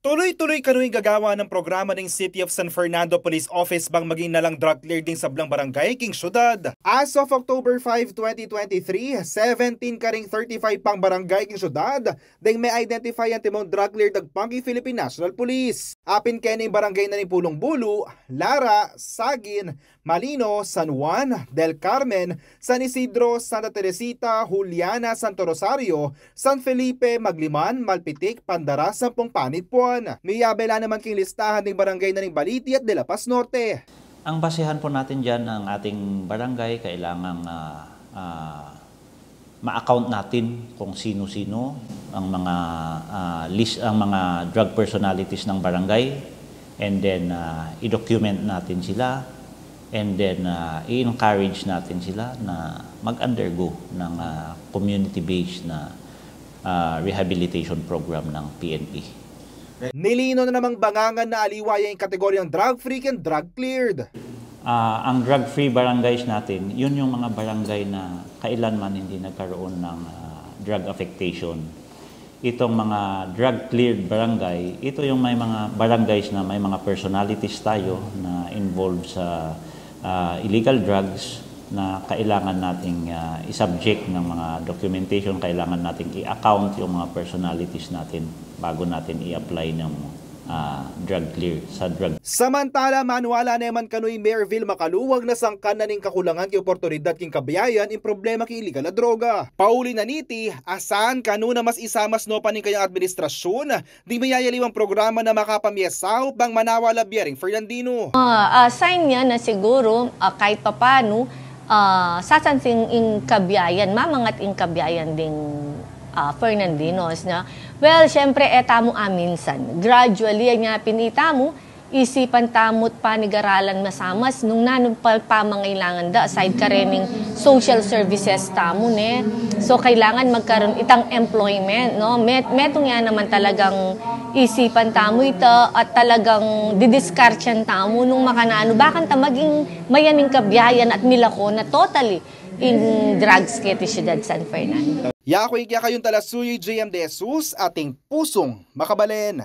Tuloy-tuloy kanu'y gagawa ng programa ng City of San Fernando Police Office bang maging nalang drug clear din sa blang barangay king syudad. As of October 5, 2023, 17 karing 35 pang barangay king syudad ding may identify ang timong drug clear dagpang Philippine National Police. Apin kening barangay na ni Pulong Bulu, Lara, Sagin, Malino, San Juan, Del Carmen, San Isidro, Santa Teresita, Juliana, Santo Rosario, San Felipe, Magliman, Malpitik, Pandaras, Sampung Panit po. Miyabela naman king listahan ng barangay na ng Baliti at De La Paz Norte. Ang basehan po natin dyan ang ating barangay, kailangang ma-account natin kung sino-sino ang mga list, ang mga drug personalities ng barangay, and then i-document natin sila, and then i-encourage natin sila na mag-undergo ng community-based na rehabilitation program ng PNP. Nilino na namang bangangan na aliwaya yung kategoryang drug-free and drug-cleared. Ang drug-free barangays natin, yun yung mga barangay na kailanman hindi nagkaroon ng drug affectation. Itong mga drug-cleared barangay, ito yung may mga barangays na may mga personalities tayo na involved sa illegal drugs na kailangan nating i-subject ng mga documentation, kailangan nating i-account yung mga personalities natin bago natin i-apply ng drug clear sa drug. Samantala, manuala naman kanu'y Mayorville makaluwag na sangkan na ning kakulangan kay oportunidad king kabayayan in problema kay illegal na droga. Pauli na niti, asan kanu na mas isamas no pa ning kayang administrasyon, di mayayaliwang programa na makapamyesaw bang manawala biyaring Fernandino. Sign niya na siguro kahit papano sasansing in kabayayan, mamangat in kabayayan ding Fernandinos na. Well, syempre etamo minsan. Gradually nga pinitamo isipan tamot panigaralan masamas nung nanupal pamangailangan da aside ka rening social services tamo ne. So kailangan magkaroon itang employment no. Metong nga naman talagang isipan tamo ito at talagang didiskartyan tamo nung makanano bakan ta maging mayaning kabiyayan at milako na totally in drugs kiti siyudad San Fernando. Yakoy kaya kayong talasuyoy JM De Jesus, ating pusong makabalen.